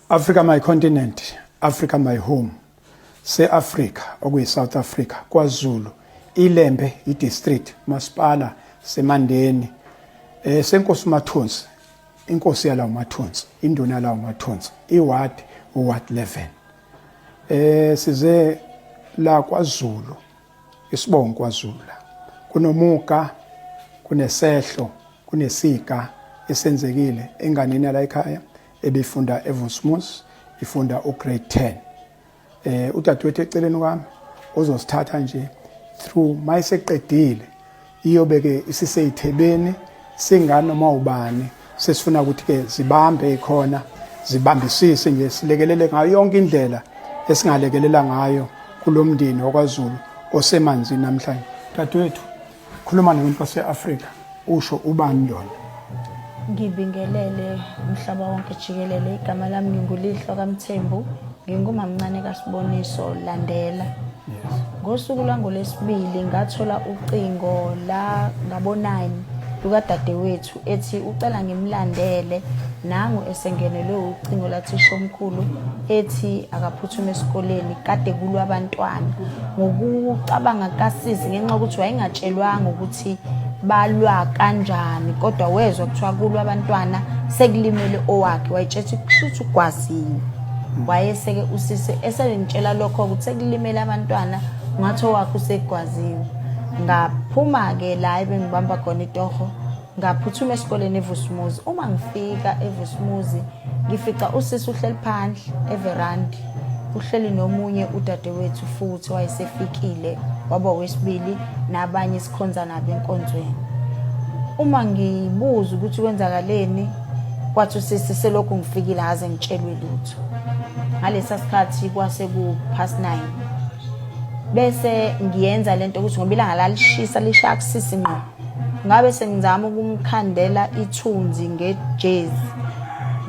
Africa my continent, Africa my home. Se-Africa okuyi-South Africa, KwaZulu, iLembe i-district, masipala seMandeni, seNkosi uMathunsi, inkosi yalawo Mathunsi, induna yalawo Mathunsi, iward 11. Size la KwaZulu, isibongo KwaZulu la. Kunomuga, kunesehlo, kunesiga esenzekile enganeni yala ekhaya ebifunda eVosmos, ifunda ugrade 10. Udadewethu eceleni kwami uzosithatha nje through mayiseqedile iyobeke isiseyithebeni singani noma ubani sesifuna ukuthi ke zibambe ikhona zibambisise nje silekelele ngayo yonke indlela esingalekelela ngayo kulomndeni wakwaZulu osemanzini namhlanje. Dadewethu khuluma nomuntu waseAfrika usho ubani lona? Ngibingelele umhlaba wonke jikelele, igama lami ngingulihlo kaMthembu, ngingumamncane kaSiboniso Landela. Ngosuku lwangolesibili ngathola ucingo la ngabo9 lukadadewethu ethi ucela ngimlandele, nangu esengenelwe ucingo lathisha omkhulu ethi akaphuthume esikoleni kade kulwa abantwana. Ngokucabanga kaSisi ngenxa ukuthi wayengatshelwanga ukuthi balwa kanjani, kodwa wezwa kuthiwa kulwa abantwana sekulimele owakhe, wayetshethi kushuthi ugwaziwe. Wayeseke uSisi esengitshela lokho ukuthi sekulimele abantwana ngathi owakhe usegwaziwe. Ngaphuma ke la ebengibamba khona itoho, ngaphuthuma esikoleni eVosmos. Uma ngifika eVosmos ngifica uSisi uhleli phandle everandi, uhleli nomunye udadewethu futhi wayesefikile waba wesibili nabanye sikhonza nabo enkonzweni. Uma ngibuza ukuthi kwenzakaleni, kwathi uSisi selokhu ngifikile haze ngitshelwe lutho. Ngalesa sikhathi kwase ku past 9 bese ngiyenza lento ukuthi ngoba ilanga lalishisa lishaya kuSisi ngqo, ngabe sengizama ukumkhandela ithunzi ngejezi,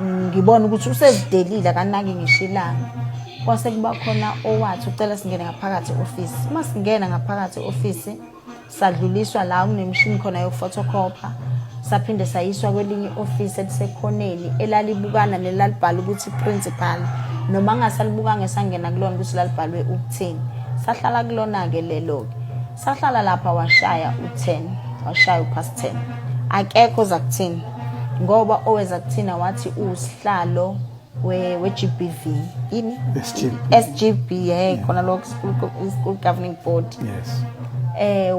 ngibona ukuthi usezidelile akanaki ngishilanga. Kwase kuba khona owathi ucela singene ngaphakathi eoffice. Uma singena ngaphakathi eoffice sadluliswa la kunemishini khona yophotocopy, saphinde sayiswa kwelinye office elisekhoneni elalibukana nelalibhala ukuthi principal, noma ngasalibukanga esangena kulona ukuthi lalibhalwe ukuthini. Sahlala kulona ke lelo ke sahlala lapha washaya u10, washaya past 10. Akekho zakuthini ngoba oweza kuthina wathi usihlalo we-GBV ini SGB khona lo school governing board. Yes.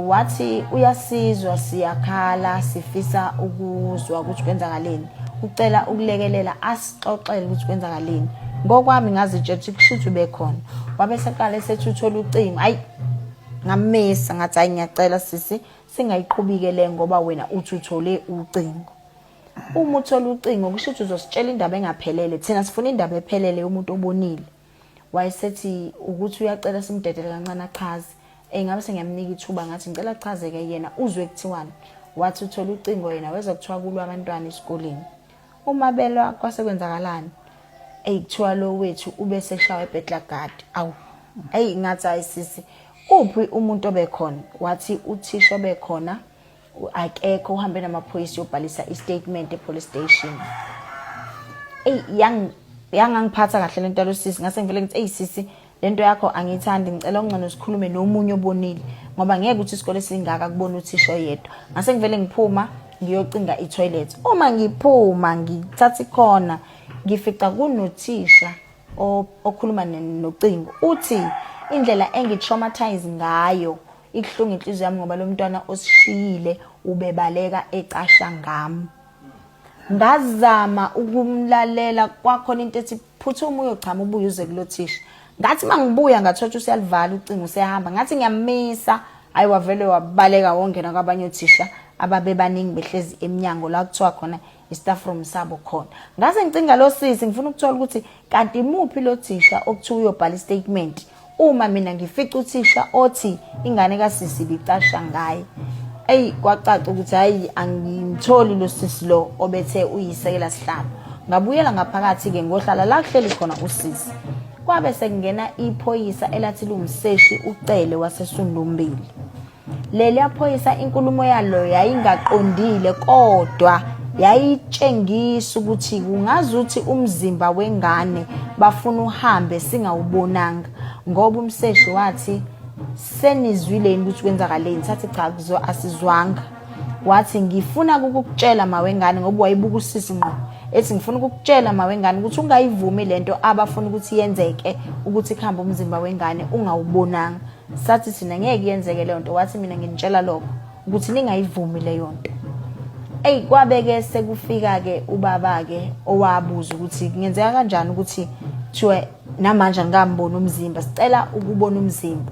Wathi uyasizwa siyakhala sifisa ukuzwa ukuthi kwenzakaleni, ucela ukulekelela asixoxele ukuthi kwenzakaleni. Ngokwami ngazitshethi kushuthi bekhona wabese qala esethuthola ucingo. Hayi ngamisa ngathi hayi ngiyacela Sisi singayiqhubikele ngoba wena uthi uthole ucingo. Uma uthola ucingo kushuthi uzositshela indaba engaphelele, thina sifuna indaba ephelele yomuntu obonile. Wayesethi ukuthi uyacela simdedele kancane achaze. Ngabe sengiyamnika ithuba ngathi ngicela achazeke yena uzwe kuthiwani. Wathi uthola ucingo yena weza kuthiwa kulwa abantwana esikoleni. Uma belwa kwase kwenzakalani? Kuthiwa lo wethu ube seshawa eBedlagard. Awu ngathi hayi Sisi uphi umuntu obekhona? Wathi uthisha obekhona akekho, uhambe namaphoyisa yobhalisa istatement epolice station. Yangangiphatha kahle lento lo Sisi, ngase ngivele ngithi Sisi lento yakho angithandi, ngicela ungcono sikhulume nomunye obonile ngoba ngeke ukuthi isikole singaka kubona uthisha yedwa. Ngase ngivele ngiphuma ngiyocinga itoilet. Uma ngiphuma ngithatha ikhona ngifica kunothisha okhuluma nocingo, uthi indlela engitraumatize ngayo ikuhlunga inhliziyo yami ngoba lo mntwana osishiyile ubebaleka ecasha ngami. Ngazama ukumlalela, kwakhona into ethi phuthuma uyochama ubuye uze kulothisha. Ngathi mangibuya ngathola usiyalivala ucingo usehamba, ngathi ngiyamisa, hayi wavele wabaleka wongena kwabanye othisha ababebaningi behlezi eminyango la kuthiwa khona istaff room sabo khona. Ngase ngicinga lo Sisi ngifuna ukuthola ukuthi kanti imuphi lo thisha okuthiwa uyobhala istatement uma mina ngifica uthisha othi ingane kaSisi bicasha ngaye. Kwacaca ukuthi hayi angimtholi lo Sisi lo obethe uyisekela sihlalo. Ngabuyela ngaphakathi ke ngohlala la kuhleli khona uSisi. Kwabe sekungena iphoyisa elathi lumseshi ucele waseSundumbili. Leli yaphoyisa inkulumo yalo yayingaqondile kodwa yayitshengisa ukuthi kungazuthi umzimba wengane bafuna uhambe singawubonanga ngoba umseshi wathi senizwile ukuthi kwenzakaleni sathi cha asizwanga wathi ngifuna ukukutshela mawengane ngoba wayibuka usisi ngqo ethi ngifuna ukukutshela mawengane ukuthi ungayivumi lento abafuna ukuthi yenzeke ukuthi ikhamba umzimba wengane ungawubonanga sathi sina ngeke yenzeke le nto wathi mina nginitshela lokho ukuthi ningayivumi le yonto kwabeke sekufika ke ubaba ke owabuza ukuthi kungenzeka kanjani ukuthi kuthiwe namanje ngambona umzimba sicela ukubona umzimba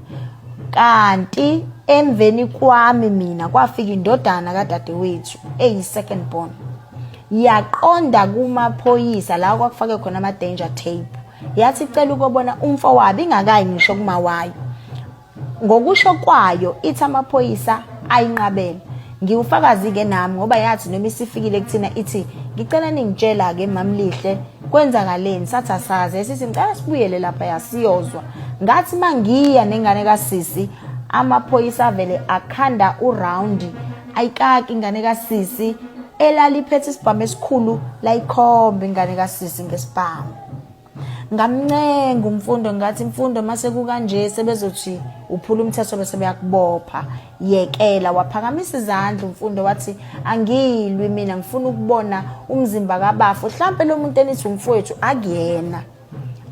kanti emveni kwami mina kwafika indodana kadadewethu second born yaqonda kumaphoyisa la kwakufake khona ama danger tape yathi icela ukubona umfo wabi ingakayi ngisho kumawayo ngokusho kwayo ithi amaphoyisa ayinqabela ngiwufakazi ke nami ngoba yathi noma isifikile kuthina ithi ngicela ningitshela ke mamlihle kwenzakaleni sathi asaze sithi ngicela sibuyele lapha yasiyozwa ngathi mangiya nengane kasisi amaphoyisa vele akhanda uround ayikaki ingane kasisi elaliphethe isibhamu esikhulu layikhomba ingane kasisi ngesibhamu ngamncenga umfundo ngathi imfundo mase kukanje sebezothi uphula umthetho bese beyakubopha yekela waphakamisa izandla umfundo wathi angilwi mina ngifuna ukubona umzimba kabafu mhlambe lo muntu enithi umfowethu akuyena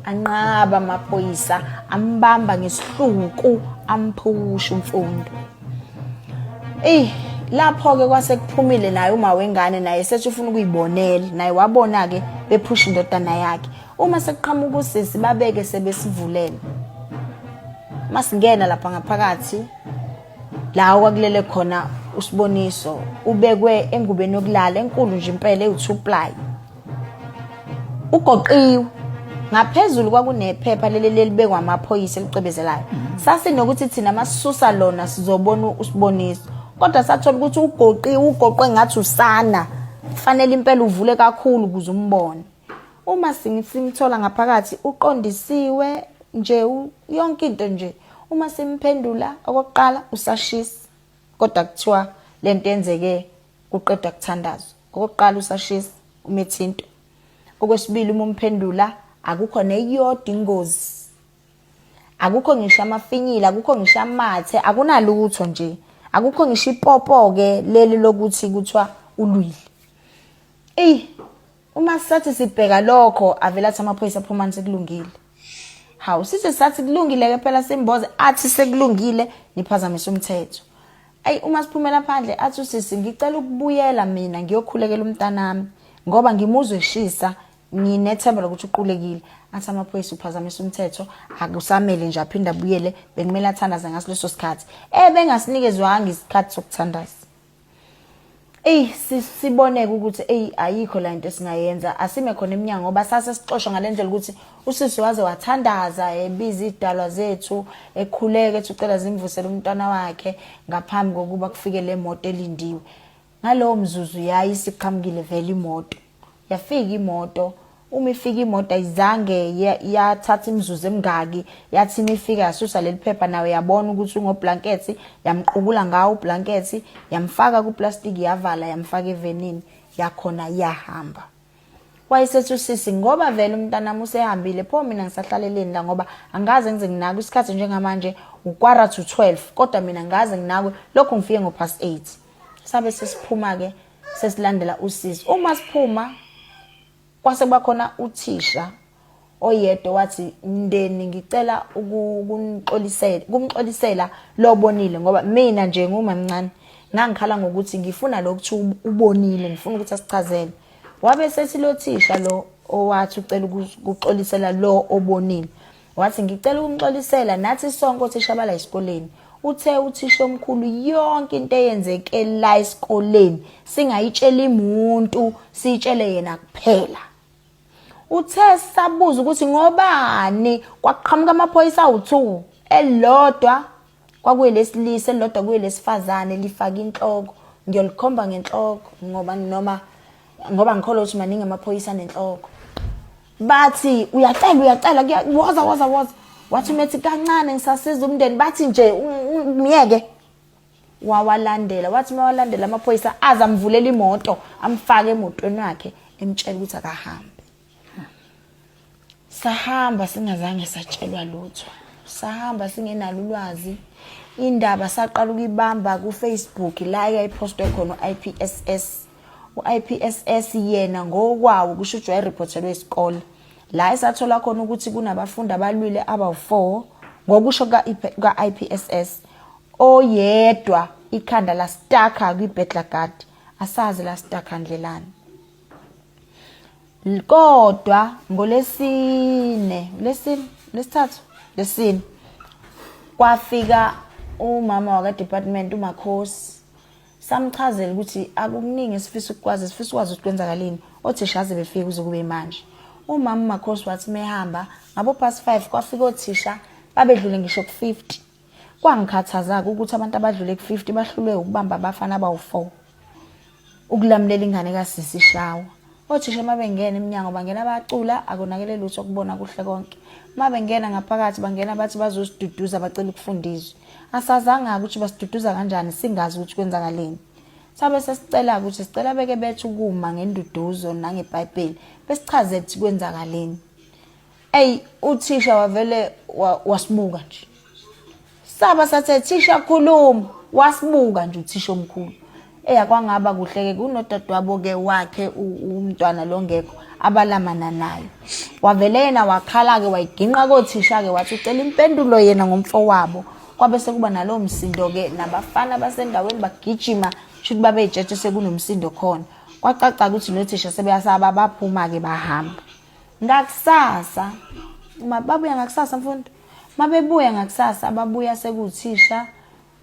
anqaba amaphoyisa ambamba ngesihluku amphusha umfundo lapho ke kwase kuphumile naye uma wengane naye sethi ufuna ukuyibonela naye wabona ke bephusha indodana yakhe uma sekuqhamuka usisi babeke sebesivulele masingena lapha ngaphakathi la kwakulele khona usiboniso ubekwe engubeni yokulala enkulu nje impela ewu2 ply ugoqiwe ngaphezulu kwakunephepha leli libekwa amaphoyisa elicebezelayo sasinokuthi thina masisusa lona sizobona usiboniso kodwa sathola ukuthi ugoqwe ngathi usana kufanele impela uvule kakhulu ukuze umbone uma simthola ngaphakathi uqondisiwe nje yonke into nje uma simphendula okokuqala usashisa kodwa kuthiwa lento yenzeke uqeda kuthandazwa okokuqala usashisa umethinto okwesibili uma umphendula akukho neyodwa ingozi akukho ngisho amafinyila akukho ngisho amathe akunalutho nje akukho ngisho ipopo ke leli lokuthi kuthiwa ulwile uma sathi sibheka lokho avela athi amaphoyisa phuma sekulungile hawu sithi sathi kulungile ke phela simboze athi sekulungile niphazamisa umthetho uma siphumela phandle athi usisi ngicela ukubuyela mina ngiyokhulekela umntanami ngoba ngimuzwe eshisa nginethemba lokuthi uqulekile athi amaphoyisa uphazamisa umthetho akusamele nje aphinda abuyele bekumele athandaze ngaso leso sikhathi bengasinikezwanga isikhathi sokuthandaza siboneke ukuthi ayikho la into esingayenza asime khona eminyango ngoba sase sixoshwa ngalendlela ukuthi usisi waze wathandaza ebiza idalwa zethu ekhuleke ethi ucela zimvusele umntwana wakhe ngaphambi kokuba kufike le moto elindiwe ngalowo mzuzu yayisiqhamukile vele imoto yafika imoto uma ifika imoto ayizange yathatha imizuzu emingaki yathi imifika yasusa leli phepha nawe yabona ukuthi ungoblanketi yamqubula ngawo ublanketi yamfaka kuplastic yavala yamfaka evenini yakhona yahamba wayesethi usisi ngoba vele umntanami usehambile pho mina ngisahlaleleni la ngoba angaze ngize nginake isikhathi njengamanje ukwara to 12 kodwa mina ngaze nginakwe lokho ngifike ngo8 sabe sesiphuma ke sesilandela usisi uma siphuma kwase kuba khona uthisha oyedwa wathi mndeni ngicela ukumxolisela lobonile ngoba mina nje ngumamncane ngangikhala ngokuthi ngifuna lokuthi ubonile ngifuna ukuthi asichazele wabe sethi lo thisha lo owathi ucela ukuxolisela lo obonile wathi ngicela ukumxolisela nathi sonke othisha bala esikoleni uthe uthisha omkhulu yonke into eyenzeke la esikoleni singayitshela umuntu sitshele yena kuphela uthe sabuza ukuthi ngobani kwaqhamuka amaphoyisa awu2 elodwa kwakuyelesilisa elodwa kuyelesifazane lifaka inhloko ngiyolikhomba ngenhloko ngoba ngikholwa ukuthi maningi amaphoyisa nenhloko bathi uyacela woza wathi methi kancane ngisasiza umndeni bathi nje umyeke wawalandela wathi mawalandela amaphoyisa azamvulela imoto amfake emotweni wakhe emtshela ukuthi akahambe. Sahamba singazange satshelwa lutho, sahamba singenalo ulwazi. Indaba saqala ukuyibamba ku Facebook la yayipostwe khona iPSS. U-IPSS yena ngokwawo kusho ukuthi wayireport isikole la esathola khona ukuthi kunabafundi abalwile aba4 ngokusho ka-IPSS oyedwa ikhanda la staka kwiBedlagad asazi la staka ndlelani. Kodwa lesine kwafika umama waka department uMakhosi samchazela ukuthi akukuningi sifisa ukwazi ukwenzakaleni othisha aze befike kuze kube manje. Umama uMakhosi wathi mehamba ngabo past 5 kwafika othisha babedlule ngisho ku50. Kwangikhathaza ukuthi abantu abadlule ku50 bahlulwe ukubamba abafana abawu4 ukulamulela ingane kaSisi Shawa. Othisha mabengena eminyango bangena abacula akonakele lutho kubona kuhle konke. Mabengena ngaphakathi bangena bathi bazosiduduza bacela ukufundiswa. Asazanga ukuthi basiduduza kanjani singazi ukuthi kwenzakaleni. Sabe sesicela ukuthi sicela beke bethu kuma ngenduduzo nangeBhayibheli besichazele ukuthi kwenzakaleni. Uthisha wavele wasibuka nje. Saba sathe thisha khuluma wasibuka nje uthisha omkhulu. Kwangaba kuhle ke kunodadewabo ke wakhe umntwana longekho abalamana naye. Wavele yena wakhala ke wayiginqa kothisha ke wathi ucela impendulo yena ngomfowabo. Kwabe sekuba nalo msindo ke nabafana basendaweni bagijima shuthi babe itshethe sekunomsindo khona. Kwacaca ukuthi nothisha sebeyasaba baphuma ke bahamba. Ngakusasa babuya ngakusasa mfundo. Mabebuya ngakusasa babuya sekuthisha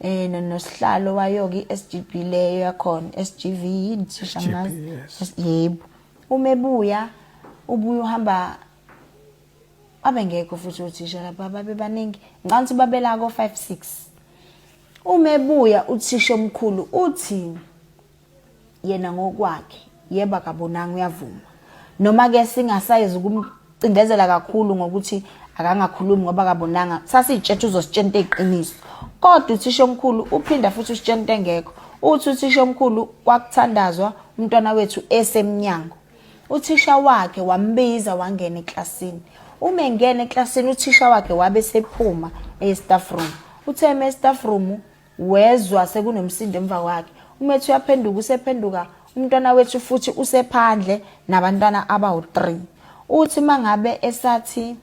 nosihlalo wayoki SGB leyo yakhona SGV inthisha ngazi yebo. Umebuya ubuya uhamba abengekho futhi uthisha lapha babebaningi ngcansi babela ko 5-6. Umebuya uthisha omkhulu uthi yena ngokwakhe yeba kabonanga uyavuma noma ke singasayizi ukumcindezela kakhulu ngokuthi akangakhulumi ngoba kabonanga sasitshethe uzositshenta eziqiniso. Kodwa uthisha omkhulu uphinda futhi usitshenta engekho. Uthi uthisha omkhulu kwakuthandazwa umntwana wethu esemnyango. Uthisha wakhe wambiza wangena eklasini. Uma engena eklasini uthisha wakhe wabe sephuma e-staff room. Utheme e-staff room wezwa sekunomsindo emva kwakhe. Umethu uyaphenduka usephenduka umntwana wethu futhi usephandle nabantwana abawu3. Uthi mangabe esathi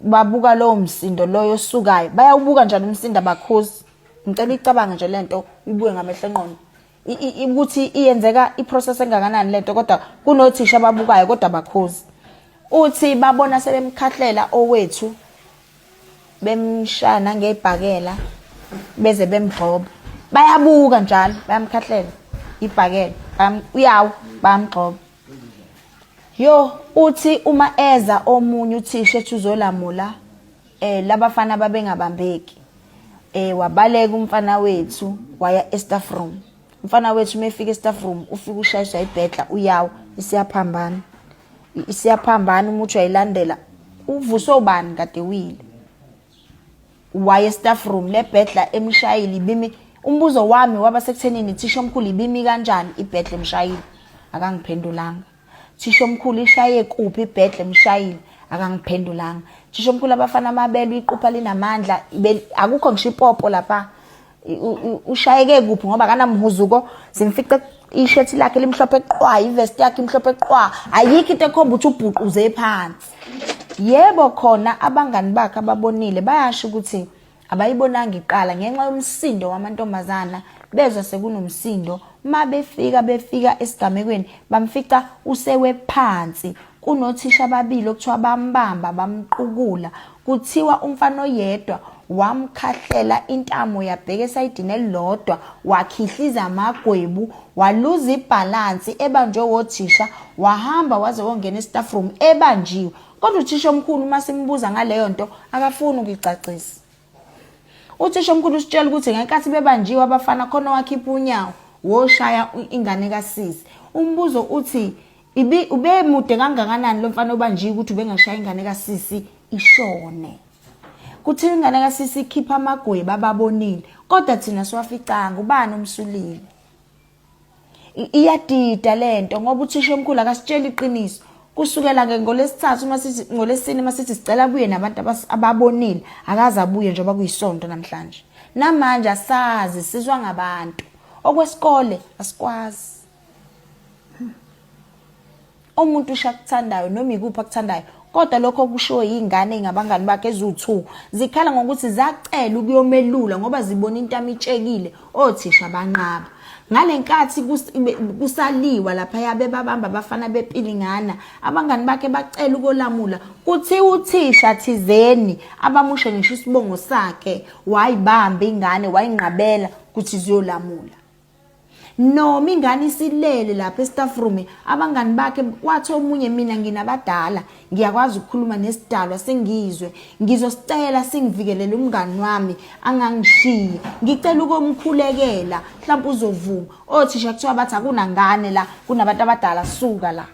babuka lo msindo loyo osukayo bayawubuka njalo umsindo abakhozi. Ngicela icabanga nje lento ibuye ngamehlo enqondo ukuthi iyenzeka iprocess engakanani lento kodwa kunothisha ababukayo kodwa abakhozi. Uthi babona sebemkhahlela owethu bemshana ngebhakela beze bemgxoba bayabuka njalo bayamkhahlela ibhakela uyawu bamgxoba. Uthi uma eza omunye uthisha ethi uzolamula labafana babengabambeki wabaleka umfana wethu waya e-staff room. Umfana wethu mefika e-staff room ufika ushayiswa ibhedla uyawu isiyaphambana umuthi wayilandela uvuso ubani kade wile waya e-staff room lebhedla emshayili ibimi. Umbuzo wami waba sekuthenini thisha omkhulu ibimi kanjani ibhedla emshayili akangiphendulanga. Thisha omkhulu ishaye kuphi ibhedla emshayili akangiphendulanga. Thisha omkhulu abafana amabelo iqupha linamandla akukho ngisho ipopo lapha ushayeke kuphi ngoba kanamhuzuko simfica ishirt lakhe limhlophe qwa ivest yakhe imhlophe qwa ayikho into ekhomba ukuthi ubhuquze phansi. Yebo khona abangani bakhe ababonile bayasho ukuthi abayibonanga iqala ngenxa yomsindo wamantombazana bezwe sekunomsindo. Befika esigamekweni bamfica usewe phansi kunothisha ababili okuthiwa bambamba bamqukula. Kuthiwa umfana oyedwa wamkhahlela intamo yabheka esayidini elilodwa wakhihliza amagwebu waluza ibhalansi ebanjwe wothisha wahamba waze wongena e-staff room ebanjiwe. Kodwa uthisha omkhulu masimbuza ngaleyo nto akafuni ukuyicacisa. Uthisha omkhulu usitshela ukuthi ngenkathi bebanjiwe abafana khona wakhipha unyawo woshaya ingane kaSisi. Umbuzo uthi ubemude kangakanani lo mfana obanjiwe ukuthi ubengashaya ingane kaSisi ishone. kuthi ingane kasisi ikhipha amagweba ababonile kodwa thina siwaficanga ubani umsulile. Iyadida lento ngoba uthisha omkhulu akasitshela iqiniso kusukela ngolesithathu masithi ngolesine masithi sicela kuye nabantu ababonile akaza abuye njengoba kuyisonto namhlanje. Namanje asazi sizwa ngabantu okwesikole asikwazi. Umuntu ushakuthandayo noma ikuphi akuthandayo kodwa lokho kushiwo yingane engabangani bakhe ezu2 zikhala ngokuthi zacela ukuyomelula ngoba zibona into amitshekile othisha banqaba. Ngalenkathi kusaliwa lapha yabe babamba abafana bepilingana abangani bakhe bacela ukulamula kuthi uthisha thizeni abamushe ngisho isibongo sakhe wayibamba ingane wayinqabela kuthi ziyolamula. Noma ingane isilele lapha e-staff room abangani bakhe kwathi omunye mina nginabadala ngiyakwazi ukukhuluma nesidalwa sengizwe ngizosicela singivikelele umngani wami angangishiyi ngicela ukumkhulekela mhlawumbe uzovuma othisha kuthiwa bathi akunangane la kunabantu abadala suka la.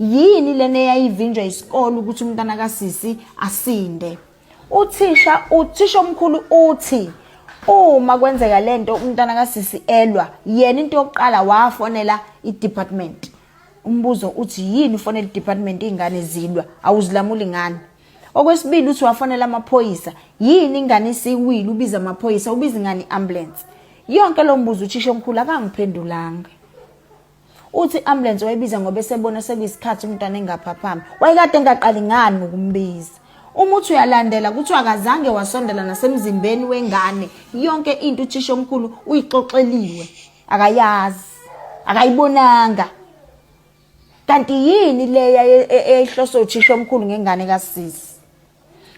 Yini lena eyayivinjwa isikole ukuthi umntana kasisi asinde. Uthisha omkhulu uthi uma kwenzeka lento umntana kasisi elwa yena into yokuqala wafonela i-department. Umbuzo uthi yini ufonela i-department ingane zilwa awuzilamuli ngani. Okwesibili uthi wafonela amaphoyisa yini ingane isiwile ubiza amaphoyisa ubiza ingane ambulance. Yonke lo mbuzo uthisha omkhulu akangiphendulanga. Uthi ambulance wayibiza ngoba esebona sekuyisikhathi umntana engaphaphama wayekade engaqali ngani ngokumbiza. Umuthi uyalandela kuthi akazange wasondela nasemzimbeni wengane yonke into uthisha omkhulu uyixoxeliwe akayazi akayibonanga. Kanti yini leya ehloso uthisha omkhulu ngengane kasisi.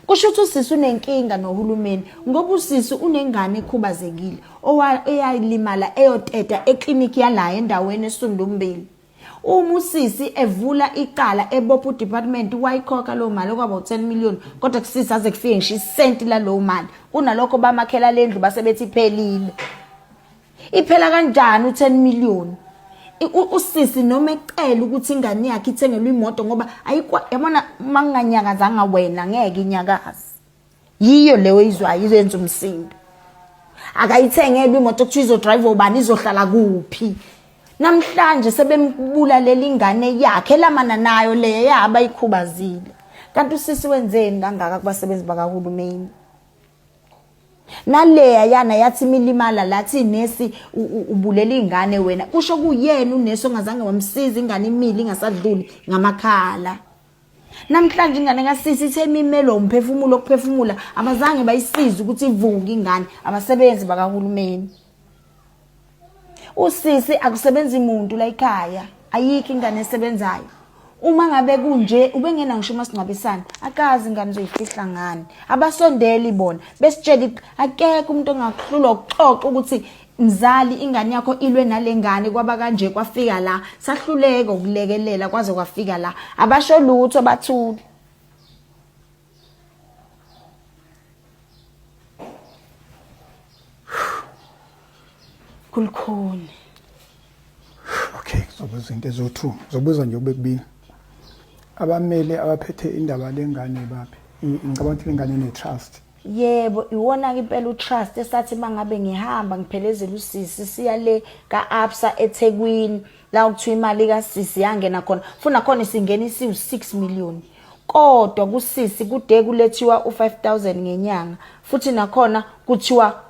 Kusho ukuthi usisi unenkinga nohulumeni ngoba usisi unengane ekhubazekile eyalimala eyoteta ekliniki yala endaweni esundumbili. Uma usisi evula iqala ebopha udepartment wayikhokha lo mali okwaba 10 million kodwa kusisi aze kufike ngisho isenti la lo mali kunalokho bamakhela lendlu basebethi iphelile. Iphela kanjani u10 million? Usisi noma ecela ukuthi ingane yakhe ithengelwe imoto ngoba yabona manganyakazanga wena ngeke inyakazi. Yiyo leyo izwayo izenza umsindo. Akayithengelwe imoto kuthi izodrive ubani izohlala kuphi. Namhlanje sebembulalela ingane yakhe lamana nayo leyo yaba ikhubazile. Kanti usisi wenzeni kangaka kubasebenzi bakahulumeni? Naleya yana yathi milimala lathi nesi ubulela ingane wena kusho kuyena unesi ongazange wamsiza ingane imili ingasadluli ngamakhala. Namhlanje ingane kasisi ithemimelo umphefumulo okuphefumula abazange bayisiza ukuthi ivuke ingane abasebenzi bakahulumeni. Usisi akusebenzi umuntu la ekhaya ayikho ingane esebenzayo. Uma ngabe kunje ubengena ngisho masingcwabisana akazi ingane zoyifihla ngani abasondeli bona besitshela akekho umuntu ongakuhlula ukuxoxa ukuthi mzali ingane yakho ilwe nalengane kwaba kanje kwafika la sahluleka ukulekelela kwaze kwafika la abasho lutho bathula. Kulikhona. Okay, sobuza into ezo2 zobuza nje ubekubili. Abamele abaphethe indaba lengane baphi ngicabanga ukuthi lengane ne-trust. Yebo iwona ke impela utrust esathi mangabe ngihamba ngiphelezela usisi siya le kaAbsa eThekwini la ukuthiwa imali kaSisi yangena khona funa khona singena isi6 million kodwa kusisi kude kulethiwa u5000 ngenyanga futhi nakhona kuthiwa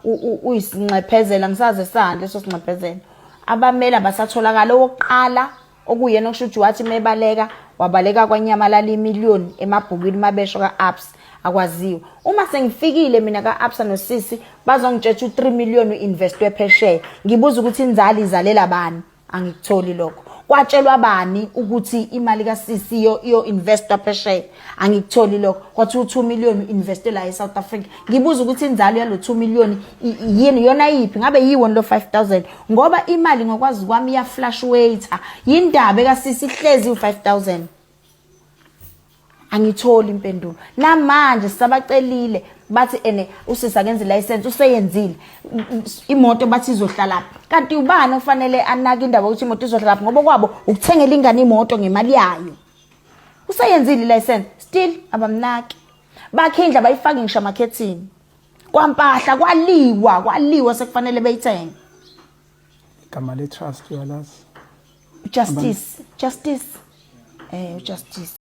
uyisinxephezela ngisaze sande leso sinxephezela. Abamela basatholakala oqala okuyena okusho ukuthi wathi mebaleka wabaleka kwaNyamalala imillion emabhukwini mabesho kaAbsa akwaziwa. Uma sengifikile mina kaAbsa noSisi bazongitshela 3 million uinvestwe phesheya ngibuza ukuthi inzali izalela bani angikutholi lokho. Kwatshelwa bani ukuthi imali kaSisi iyo investor phesheya angikutholi lokho. Kwathi u2 million investe la eSouth Africa ngibuza ukuthi inzalo yalo 2 million yini yona yipi ngabe yiwona lo 5000 ngoba imali ngokwazi kwami iya fluctuate yindaba kaSisi ihlezi u5000 angitholi impendulo. Namanje sabacelile bathi ene usisi akenze license useyenzile imoto bathi izohlala kanti ubani ofanele anaka indaba ukuthi imoto izohlala ngoba kwabo ukuthengela ingane imoto ngemali yayo. Useyenzile license still abamnaki. bakhindla bayifake ngisho amakhethini kwampahla kwaliwa sekufanele beyithenge igama le trust uyalazi justice ujustice